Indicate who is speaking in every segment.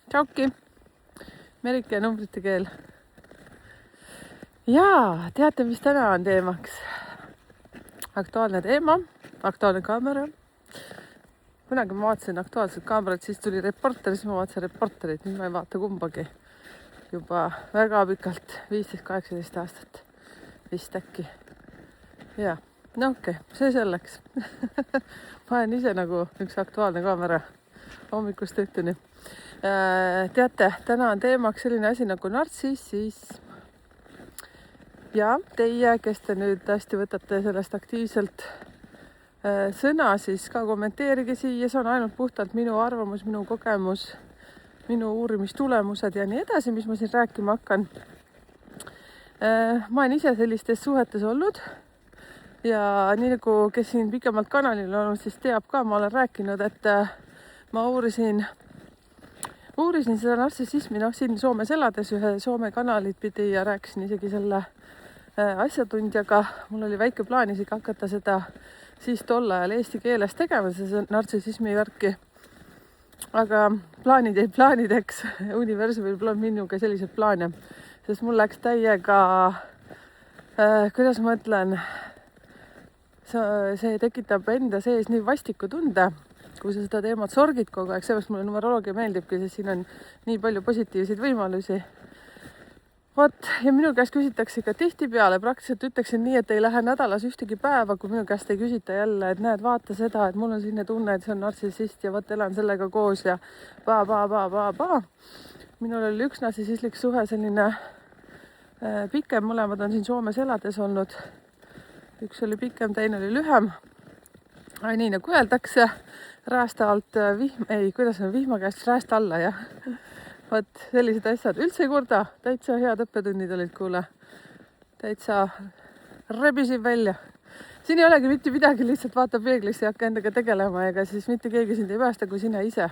Speaker 1: Tšauki, Merike numbrite keel. Jaa, teate, mis täna on teemaks? Aktuaalne teema, aktuaalne kaamera. Kunagi ma vaatasin aktuaalset kaamerat, siis tuli reporter, siis ma vaatasin reporterit, nüüd ma ei vaata kumbagi. Juba väga pikalt, 15-18 aastat vist äkki. Jaa, no okei, see selleks. Ma olen ise nagu üks aktuaalne kaamera hommikust õhtuni. Teate, täna on teemaks selline asi nagu nartsissism. Ja teie, kes te nüüd hästi võtate sellest aktiivselt sõna, siis ka kommenteerige siia. See on ainult puhtalt minu arvamus, minu kogemus, minu uurimistulemused ja nii edasi, mis ma siin rääkima hakkan. Ma olen ise sellistes suhetes olnud ja nii nagu kes siin pikemalt kanalil on olnud, siis teab ka, ma olen rääkinud, et ma uurisin seda nartsissismi, siin Soomes elades ühe Soome kanalit pidi ja rääkisin isegi selle asjatundjaga. Mul oli väike plaan isegi hakata seda siis tol ajal eesti keeles tegema, see nartsissismi värki. Aga plaanid jäid plaanideks, universumil pole minuga sellised plaane, sest mul läks täiega, kuidas ma ütlen, see tekitab enda sees nii vastiku tunde, kui sa seda teemat sorgid kogu aeg, seepärast mulle numeroloogia meeldibki, sest siin on nii palju positiivseid võimalusi. Vot, ja minu käest küsitakse ka tihtipeale, praktiliselt ütleksin nii, et ei lähe nädalas ühtegi päeva, kui minu käest ei küsita jälle, et näed, vaata seda, et mul on selline tunne, et see on nartsissist ja vot elan sellega koos ja Minul oli üks nartsissistlik suhe selline pikem, mõlemad on siin Soomes elades olnud. Üks oli pikem, teine oli lühem. Nii nagu öeldakse, räästa alt vihma käest räästa alla, jah. Vot sellised asjad. Üldse ei kurda, täitsa head õppetunnid olid, kuule. Täitsa rebisin välja. Siin ei olegi mitte midagi, lihtsalt vaata peeglisse ja hakka endaga tegelema, ega siis mitte keegi sind ei päästa kui sina ise.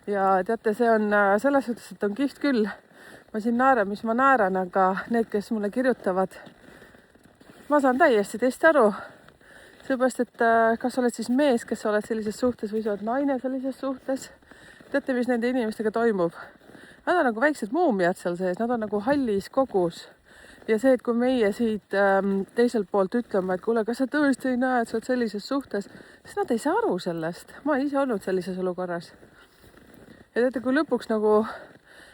Speaker 1: Ja teate, see on selles suhtes, et on kihvt küll. Ma siin naeran, mis ma naeran, aga need, kes mulle kirjutavad, ma saan täiesti teist aru. Seepärast, et kas oled siis mees, kes oled sellises suhtes või sa oled naine sellises suhtes. Teate, mis nende inimestega toimub? Nad on nagu väiksed muumiad seal sees, nad on nagu hallis kogus. Ja see, et kui meie siit teiselt poolt ütlema, et kuule, kas sa tõesti ei näe, et sa oled sellises suhtes, siis nad ei saa aru sellest. Ma olen ise olnud sellises olukorras. Ja teate, kui lõpuks nagu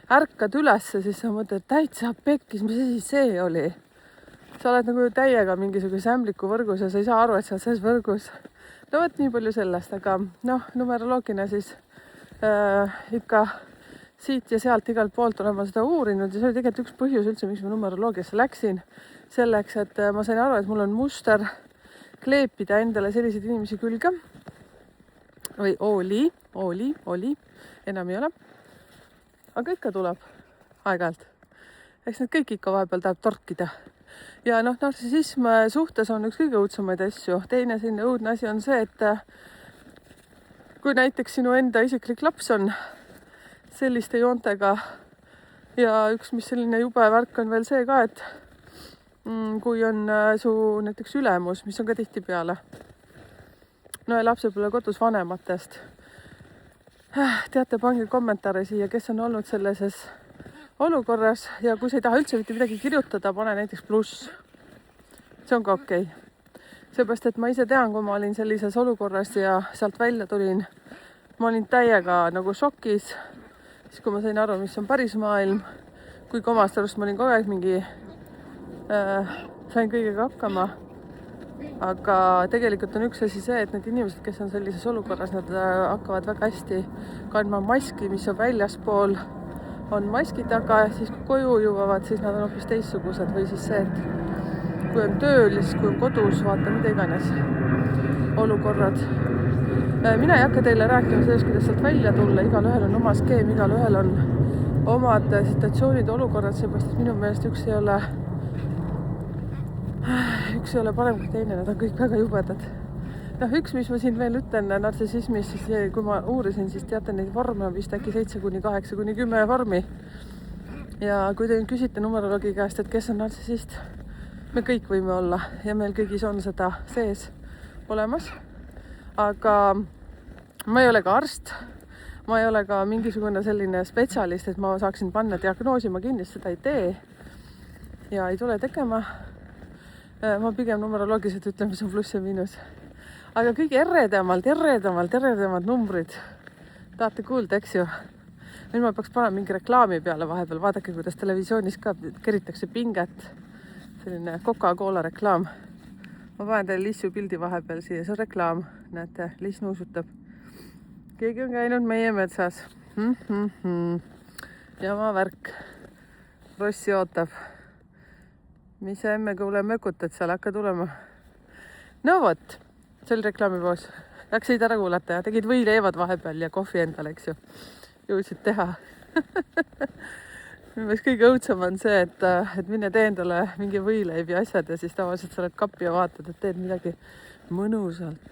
Speaker 1: ärkad ülesse, siis sa mõtled, täitsa pekkis, mis asi see oli? Sa oled nagu täiega mingisuguse ämbliku võrgus ja sa ei saa aru, et sa oled selles võrgus. No võt nii palju sellest, aga numeroloogina siis ikka siit ja sealt igalt poolt olen ma seda uurinud ja see oli tegelikult üks põhjus üldse, miks ma numeroloogiasse läksin. Selleks, et ma sain aru, et mul on muster kleepida endale selliseid inimesi külge. Või oli, enam ei ole. Aga ikka tuleb aeg-ajalt. Eks need kõik ikka vahepeal tahab torkida. Ja nartsissism suhtes on üks kõige õudsemaid asju. Teine selline õudne asi on see, et kui näiteks sinu enda isiklik laps on selliste joontega ja üks, mis selline jube värk on veel see ka, et kui on su näiteks ülemus, mis on ka tihtipeale. No ja lapsel pole kodus vanematest. Teate, pange kommentaare siia, kes on olnud sellises olukorras ja kui sa ei taha üldse mitte midagi kirjutada, pane näiteks pluss. See on ka okei. Seepärast, et ma ise tean, kui ma olin sellises olukorras ja sealt välja tulin, ma olin täiega nagu šokis, siis kui ma sain aru, mis on päris maailm, kui omast arust ma olin kogu aeg mingi, sain kõigega hakkama. Aga tegelikult on üks asi see, et need inimesed, kes on sellises olukorras, nad hakkavad väga hästi kandma maski, mis on väljaspool, on maski taga ja siis kui koju jõuavad, siis nad on hoopis teistsugused või siis see, et kui on tööl ja siis kui on kodus, vaata mida iganes olukorrad. Mina ei hakka teile rääkima sellest, kuidas sealt välja tulla, igal ühel on oma skeem, igal ühel on omad situatsioonid, olukorrad, seepärast, et minu meelest üks ei ole parem kui teine, nad on kõik väga jubedad. Üks, mis ma siin veel ütlen nartsissismis, siis kui ma uurisin, siis teate, neid vorme on vist äkki 7-8-10 vormi. Ja kui te küsite numeroloogi käest, et kes on nartsissist, me kõik võime olla ja meil kõigis on seda sees olemas. Aga ma ei ole ka arst, ma ei ole ka mingisugune selline spetsialist, et ma saaksin panna diagnoosi, ma kindlasti seda ei tee ja ei tule tegema. Ma pigem numeroloogiliselt ütlen, mis on pluss ja miinus. Aga kõige eredamad numbrid. Tahate kuulda, eks ju? Nüüd ma peaks panema mingi reklaami peale vahepeal. Vaadake, kuidas televisioonis ka keritakse pinget. Selline Coca-Cola reklaam. Ma panen teile Lissu pildi vahepeal siia. See on reklaam. Näete, Liss nuusutab. Keegi on käinud meie metsas. Jama värk. Rossi ootab. Mis sa emme kuule mökutad, seal hakka tulema. No vot, see oli reklaamipoos. Läksid ära kuulata ja tegid võileivad vahepeal ja kohvi endale, eks ju. Jõudsid teha. Mis kõige õudsam on see, et mine tee endale mingi võileib ja asjad ja siis tavaliselt sa oled kappi ja vaatad, et teed midagi mõnusalt.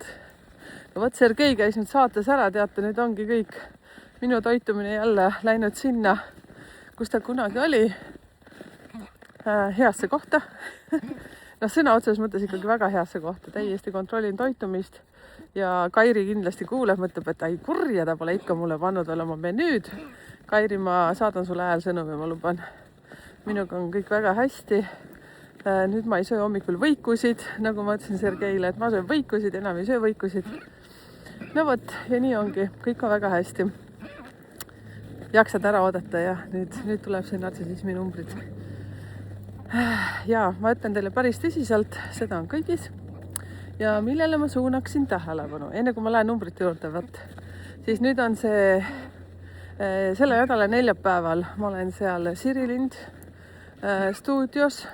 Speaker 1: Ja vot Sergei käis nüüd saates ära, teate, nüüd ongi kõik minu toitumine jälle läinud sinna, kus ta kunagi oli. Heasse kohta. Sõna otseses mõttes ikkagi väga heasse kohta. Täiesti kontrollin toitumist ja Kairi kindlasti kuuleb, mõtleb, et ei kurja, ta pole ikka mulle pannud veel oma menüüd. Kairi, ma saadan sulle häälsõnumi, ma luban. Minuga on kõik väga hästi. Nüüd ma ei söö hommikul võikusid, nagu ma ütlesin Sergeile, et ma söön võikusid, enam ei söö võikusid. No vot, ja nii ongi. Kõik on väga hästi. Jaksad ära oodata ja nüüd tuleb see narsissismi numbrid. Ja ma ütlen teile päris tõsiselt, seda on kõigis ja millele ma suunaksin tähelepanu, enne kui ma lähen numbrite juurde, siis nüüd on see selle nädala neljapäeval, ma olen seal Siri Lind stuudios,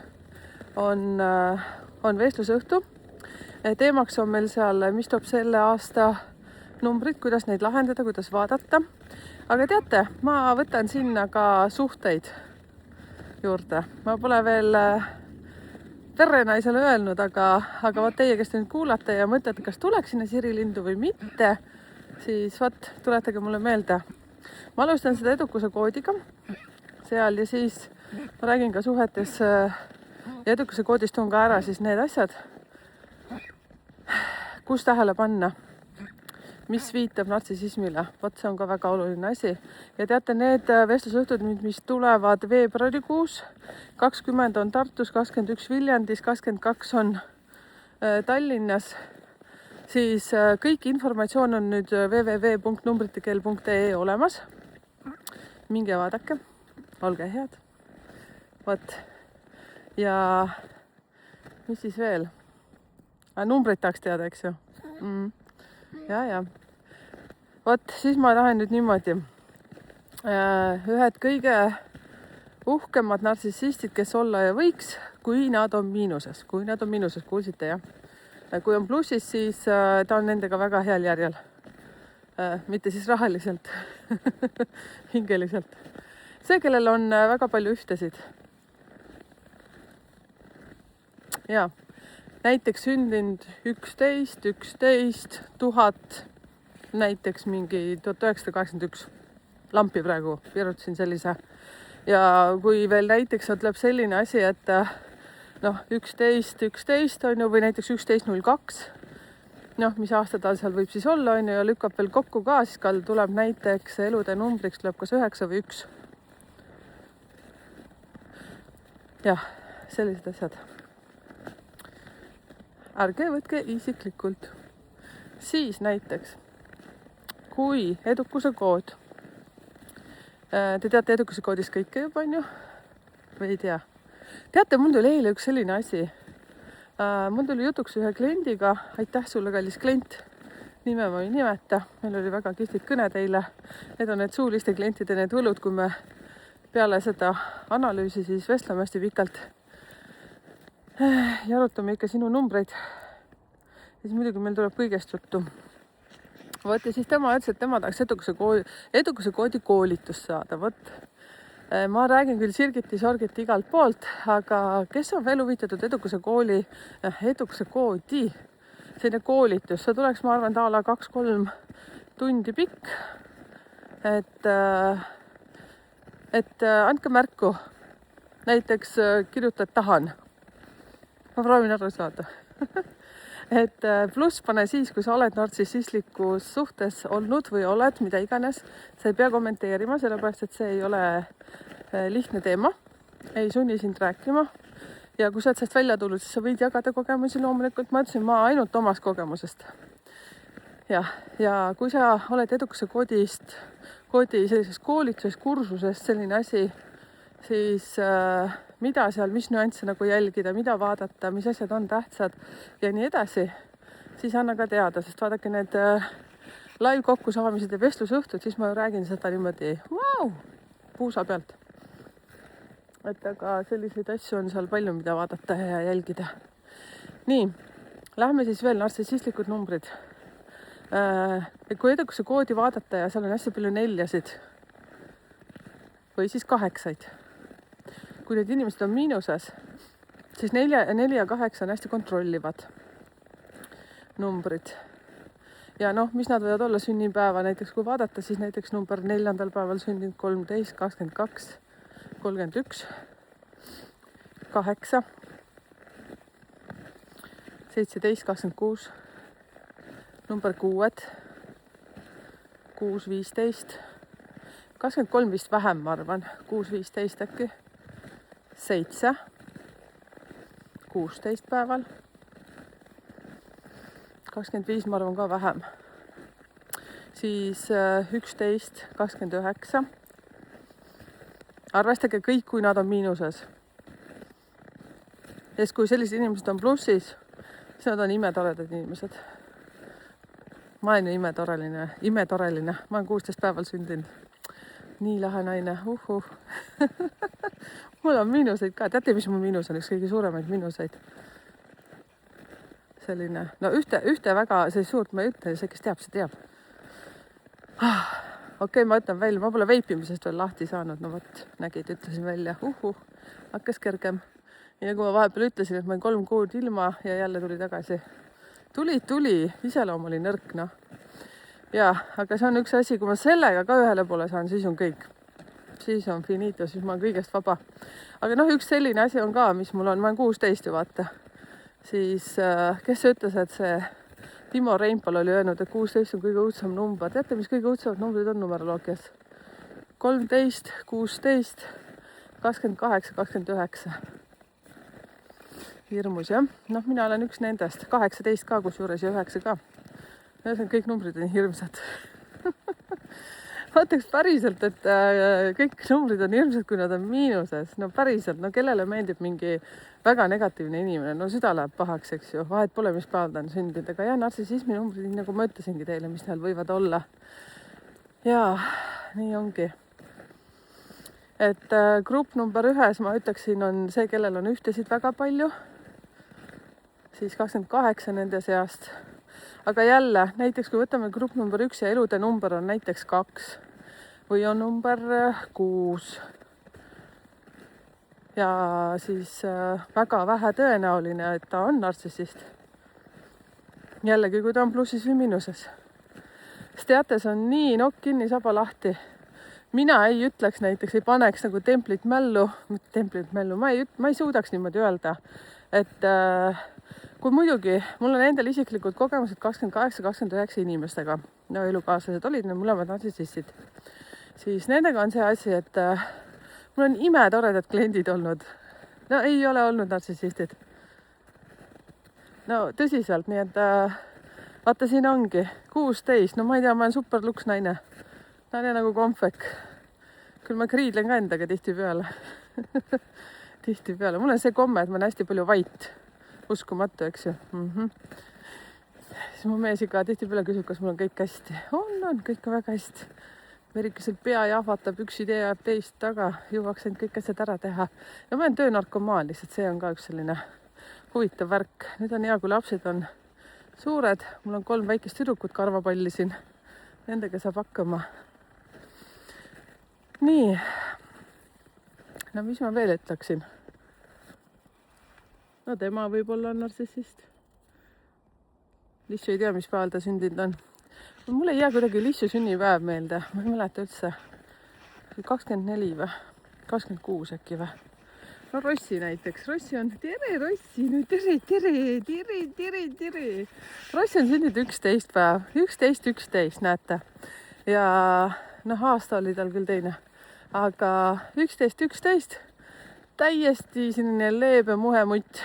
Speaker 1: on vestlusõhtu. Teemaks on meil seal, mis toob selle aasta numbrid, kuidas neid lahendada, kuidas vaadata. Aga teate, ma võtan sinna ka suhteid juurde. Ma pole veel perrenaisele öelnud, aga vaat teie, kes te nüüd kuulate ja mõtlete, kas tuleks sinna Siri Lindu või mitte, siis vaat tuletage mulle meelde. Ma alustan seda edukuse koodiga seal ja siis ma räägin ka suhetes ja edukuse koodist on ka ära siis need asjad, kus tähele panna, mis viitab narsissismile. Vot see on ka väga oluline asi. Ja teate, need vestlusõhtud, mis tulevad veebruarikuus, 20 on Tartus, 21 Viljandis, 22 on Tallinnas, siis kõik informatsioon on nüüd www.numbritekeel.ee olemas. Minge vaadake, olge head. Vot. Ja mis siis veel? Numbreid tahaks teada, eks ju? Ja. Vot, siis ma tahan nüüd niimoodi. Ühed kõige uhkemad narsissistid, kes olla ja võiks, kui nad on miinuses. Kui nad on miinuses, kuulsite, jah? Kui on plussis, siis ta on nendega väga heal järjel. Mitte siis rahaliselt, hingeliselt. See, kellel on väga palju ühtesid. Jaa. Näiteks sündinud 11 000, näiteks mingi 1981 lampi praegu virutasin sellise. Ja kui veel näiteks tuleb selline asi, et 11 on ju, või näiteks 11.02, mis aasta ta seal võib siis olla, on ju, ja lükkab veel kokku ka, siis kall tuleb näiteks elude numbriks tuleb kas 9 või 1. Jah, sellised asjad. Ärge võtke isiklikult. Siis näiteks, kui edukuse kood, te teate edukuse koodist kõike juba, on ju? Või ei tea? Teate, mul tuli eile üks selline asi. Mul tuli jutuks ühe kliendiga, aitäh sulle, kallis klient, nime ma ei nimeta, meil oli väga kihvtid kõned eile. Need on need suuliste klientide need võlud, kui me peale seda analüüsi siis vestleme hästi pikalt. Ja arutame ikka sinu numbreid. Ja siis muidugi meil tuleb kõigest juttu. Vot ja siis tema ütles, et tema tahaks edukuse koodi koolitust saada. Vot, ma räägin küll sirgiti-sorgiti igalt poolt, aga kes on veel huvitatud edukuse koodi, selline koolitus, see tuleks, ma arvan, taala 2-3 tundi pikk. Et andke märku. Näiteks kirjutad tahan. Ma proovin aru saada. et pluss pane siis, kui sa oled nartsissistlikus suhtes olnud või oled, mida iganes, sa ei pea kommenteerima, sellepärast et see ei ole lihtne teema, ei sunni sind rääkima. Ja kui sa oled sellest välja tulnud, siis sa võid jagada kogemusi, loomulikult ma ütlesin, ma ainult omast kogemusest. Ja kui sa oled edukuse koodi sellises koolituses, kursuses, selline asi, siis mida seal, mis nüansse nagu jälgida, mida vaadata, mis asjad on tähtsad ja nii edasi, siis anna ka teada, sest vaadake need live kokkusaamised ja vestlusõhtud, siis ma räägin seda niimoodi puusa pealt. Et aga selliseid asju on seal palju, mida vaadata ja jälgida. Nii, lähme siis veel nartsissistlikud numbrid. Kui edukuse koodi vaadata ja seal on hästi palju 4-sid või siis 8-id. Kui need inimesed on miinuses, siis 4 ja 8 on hästi kontrollivad numbrid. Ja mis nad võivad olla sünnipäeva, näiteks kui vaadata, siis näiteks number 4. päeval sündinud 13, 22, 31, 8, 17, 26, number 6, 6, 15, 23 vist vähem, ma arvan, 6, 15 äkki, 7, 16 päeval, 25 ma arvan ka vähem, siis 11, 29, arvestage kõik, kui nad on miinuses. Ja kui sellised inimesed on plussis, siis nad on imetoredad inimesed. Ma olen ju imetoreline. Ma olen 16 päeval sündinud. Nii lahe naine. Mul on miinuseid ka. Teate, mis mu miinus on? Üks kõige suuremaid miinuseid. Selline, ühte väga suurt ma ei ütle, see, kes teab, see teab. Okei, ma ütlen välja, ma pole veipimisest veel lahti saanud, no vot, nägid, ütlesin välja, hakkas kergem. Ja kui ma vahepeal ütlesin, et ma olen 3 kuud ilma ja jälle tuli tagasi. Tuli, iseloom oli nõrk, Ja, aga see on üks asi, kui ma sellega ka ühele poole saan, siis on kõik. Siis on finito, siis ma olen kõigest vaba. Aga üks selline asi on ka, mis mul on, ma olen 16 ju vaata. Siis, kes ütles, et see Timo Reinpal oli öelnud, et 16 on kõige õudsam number. Teate, mis kõige õudsamad numbrid on numeroloogias? 13, 16, 28, 29. Hirmus, jah? Mina olen üks nendest. 18 ka, kusjuures ja 9 ka. See on kõik numbrid on hirmsad. Vaataks päriselt, et kõik numbrid on hirmsad, kui nad on miinuses. Päriselt, kellele meeldib mingi väga negatiivne inimene. Süda läheb pahaks, eks ju. Vahet pole, mis päeval ta on sündinud. Aga jah, nartsissismi numbrid, nagu ma ütlesingi teile, mis neil võivad olla. Ja, nii ongi. Et grupp number 1, ma ütleksin, on see, kellel on ühtesid väga palju. Siis 28 nende seast. Aga jälle, näiteks kui võtame grupp number 1 ja elude number on näiteks 2 või on number 6 ja siis väga vähe tõenäoline, et ta on nartsissist. Jällegi, kui ta on plussis või miinuses. Sest teate, see on nii nokk kinni, saba lahti. Mina ei ütleks näiteks, ei paneks nagu templit mällu, ma ei suudaks niimoodi öelda, et kui muidugi, mul on endal isiklikud kogemused 28-29 inimestega, elukaaslased olid, need mõlemad nartsissistid, siis nendega on see asi, et mul on imetoredad kliendid olnud. Ei ole olnud nartsissistid. Tõsiselt, nii et vaata, siin ongi 16, ma ei tea, ma olen super luks naine. Ta on nagu kompvek. Küll ma kriidlen ka endaga tihtipeale. Tihtipeale. Mul on see komme, et ma olen hästi palju vait. Uskumatu, eks ju. Siis mu mees ikka tihtipeale küsib, kas mul on kõik hästi. On, kõik on väga hästi. Merikesel pea jahvatab, üks idee jääb teist taga, jõuaks ainult kõik asjad ära teha. Ja ma olen töönarkomaan, lihtsalt see on ka üks selline huvitav värk. Nüüd on hea, kui lapsed on suured. Mul on 3 väikest tüdrukut karvapallisin. Nendega saab hakkama. Nii. Mis ma veel ütleksin? Tema võib-olla on nartsissist. Lissu ei tea, mis päeval ta sündinud on. Mul ei jää kuidagi Lissu sünnipäev meelde. Ma ei mäleta üldse. 24 või? 26 äkki või? no Rossi näiteks, Rossi on, tere Rossi, no tere. Rossi on sündinud 11 päev, 11, näete. Ja noh, aasta oli tal küll teine, aga 11, täiesti selline leebe muhemutt.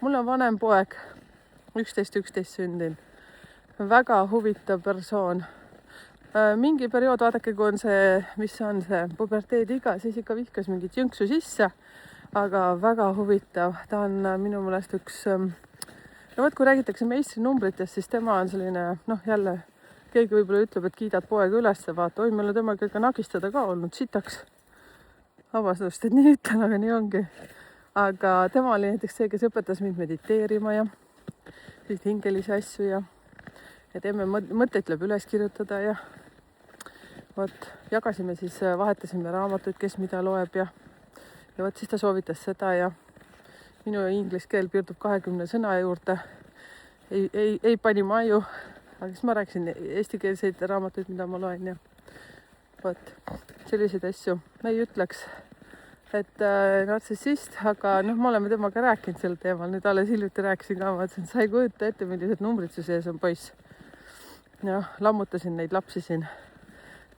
Speaker 1: Mul on vanem poeg, 11 sündinud, väga huvitav persoon. Mingi periood, vaadake, kui on see, mis on see puberteediga, siis ikka vihkas mingit jõnksu sisse, aga väga huvitav. Ta on minu meelest üks, no vot, kui räägitakse meistrinumbritest, siis tema on selline, noh jälle, keegi võib-olla ütleb, et kiidad poega üles, vaata, oi, meil on temaga ikka nagistada ka olnud, sitaks. Vabastust, et nii ütlen, aga nii ongi. Aga tema oli näiteks see, kes õpetas mind mediteerima ja selliseid hingelisi asju ja teeme mõtteid tuleb üles kirjutada ja vot, jagasime siis, vahetasime raamatuid, kes mida loeb ja vot siis ta soovitas seda ja minu inglise keel piirdub 20 sõna juurde. Ei pani maju, aga siis ma rääkisin eestikeelseid raamatuid, mida ma loen ja vot, selliseid asju. Ma ei ütleks, et nartsissist, aga noh, me oleme temaga rääkinud sel teemal. Nüüd alles hiljuti rääkisin ka, ma ütlesin, sa ei kujuta ette, millised numbrid su sees on, poiss. Ja lammutasin neid lapsi siin.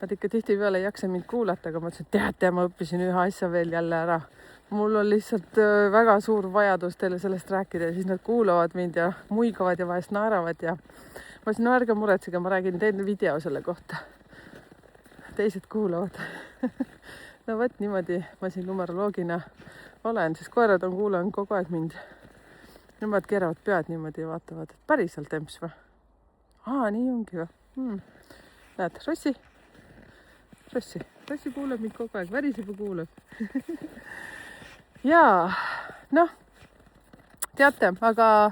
Speaker 1: Nad ikka tihtipeale ei jaksa mind kuulata, aga ma ütlesin, teate, ma õppisin ühe asja veel jälle ära. Mul on lihtsalt väga suur vajadus teile sellest rääkida ja siis nad kuulavad mind ja muigavad ja vahest naeravad ja ma ütlesin, no ärge muretsege, ma räägin, teen video selle kohta. Teised kuulavad. No vot, niimoodi ma siin numeroloogina olen, siis koerad on kuulanud kogu aeg mind. Nemad keeravad pead niimoodi ja vaatavad, et päriselt emps või? Nii ongi või? Näed, Rossi kuuleb mind kogu aeg, väriseb ja kuuleb. Jaa, noh, teate, aga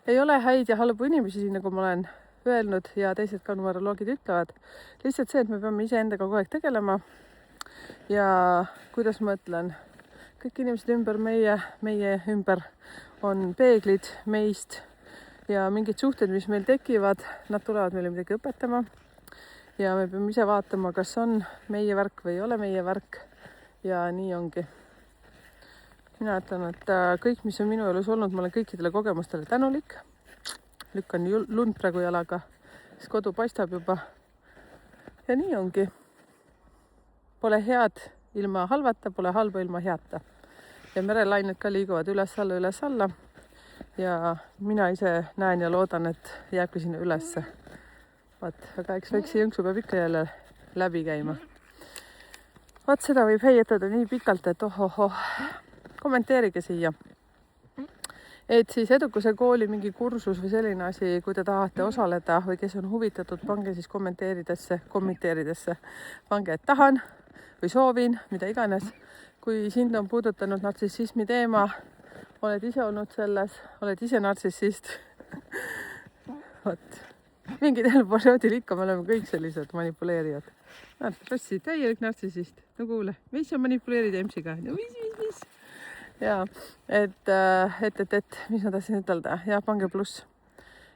Speaker 1: ei ole häid ja halbu inimesi, nagu ma olen öelnud ja teised ka numeroloogid ütlevad. Lihtsalt see, et me peame iseendaga kogu aeg tegelema ja kuidas ma ütlen, kõik inimesed ümber meie ümber on peeglid meist ja mingid suhted, mis meil tekivad, nad tulevad meile midagi õpetama ja me peame ise vaatama, kas on meie värk või ei ole meie värk ja nii ongi. Mina ütlen, et kõik, mis on minu elus olnud, ma olen kõikidele kogemustele tänulik. Lükkan lund praegu jalaga, siis kodu paistab juba ja nii ongi. Pole head ilma halvata, pole halba ilma heata ja merelained ka liiguvad üles-alla ja mina ise näen ja loodan, et jääbki sinna ülesse. Vaat, aga eks väikse jõnksu peab ikka jälle läbi käima. Vaat seda võib heietada nii pikalt, et kommenteerige siia. Et siis Edukuse kooli mingi kursus või selline asi, kui te tahate osaleda või kes on huvitatud, pange siis kommenteeridesse. Pange, et tahan või soovin, mida iganes. Kui sind on puudutanud nartsissismi teema, oled ise olnud selles, oled ise nartsissist. Vot. Mingid perioodil ikka me oleme kõik sellised manipuleerijad. Rossi, täielik nartsissist. No kuule, mis sa manipuleerid emsiga? No mis? Ja, et mis ma tahtsin ütelda? Ja pange pluss.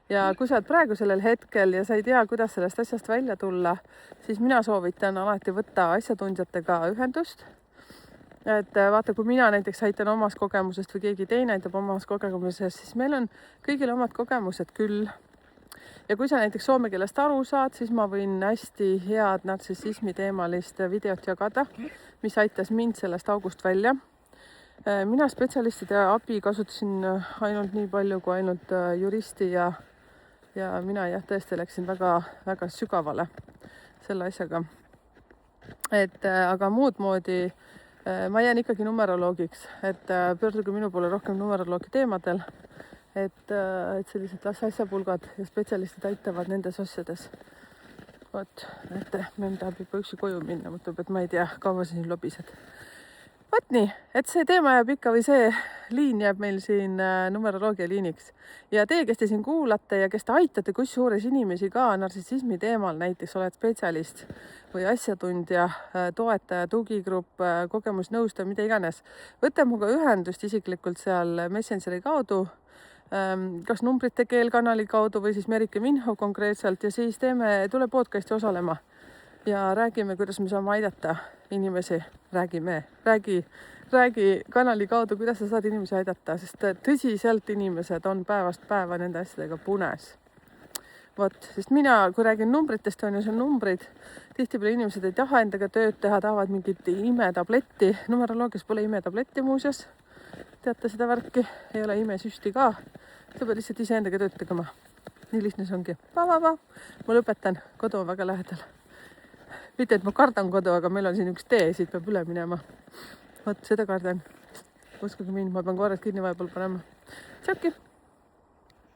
Speaker 1: Ja kui sa oled praegu sellel hetkel ja sa ei tea, kuidas sellest asjast välja tulla, siis mina soovitan alati võtta asjatundjatega ühendust. Et vaata, kui mina näiteks aitan omast kogemusest või keegi teine aitab omast kogemusest, siis meil on kõigil omad kogemused küll. Ja kui sa näiteks soome keelest aru saad, siis ma võin hästi head nartsissismi teemalist videot jagada, mis aitas mind sellest august välja. Mina spetsialistide abi kasutasin ainult nii palju kui ainult juristi ja mina tõesti läksin väga sügavale selle asjaga. Aga muud moodi ma jään ikkagi numeroloogiks, et pöörduge minu poole rohkem numeroloogi teemadel, et sellised asjapulgad ja spetsialistid aitavad nendes asjades. Vot, et meil tahab juba üksi koju minna, mõtleb, et ma ei tea, kaua siin lobised. Vot nii, et see teema jääb ikka või see liin jääb meil siin numeroloogia liiniks. Ja teie, kes te siin kuulate ja kes te aitate kusjuures inimesi ka nartsissismi teemal, näiteks oled spetsialist või asjatundja, toetaja, tugigrupp, kogemusnõustaja, mida iganes. Võta muga ühendust isiklikult seal Messengeri kaudu, kas numbrite keelkanali kaudu või siis Merike Minho konkreetselt ja siis tule podcasti osalema. Ja räägime, kuidas me saame aidata inimesi. Räägi räägi kanali kaudu, kuidas sa saad inimesi aidata, sest tõsiselt inimesed on päevast päeva nende asjadega punes. Vot, sest mina, kui räägin numbritest, on ju see numbrid, tihtipeale inimesed ei taha endaga tööd teha, tahavad mingit imetabletti. Numeroloogias pole imetabletti muuseas. Teate seda värki? Ei ole imesüsti ka. Sa pead lihtsalt ise endaga tööd tegema. Nii lihtne see ongi. Ma lõpetan. Kodu on väga lähedal. Mitte, et ma kardan kodu, aga meil on siin üks tee, siit peab üle minema. Vot, seda kardan. Uskuge mind, ma pean korras kinni vahepeal panema. Tšauki!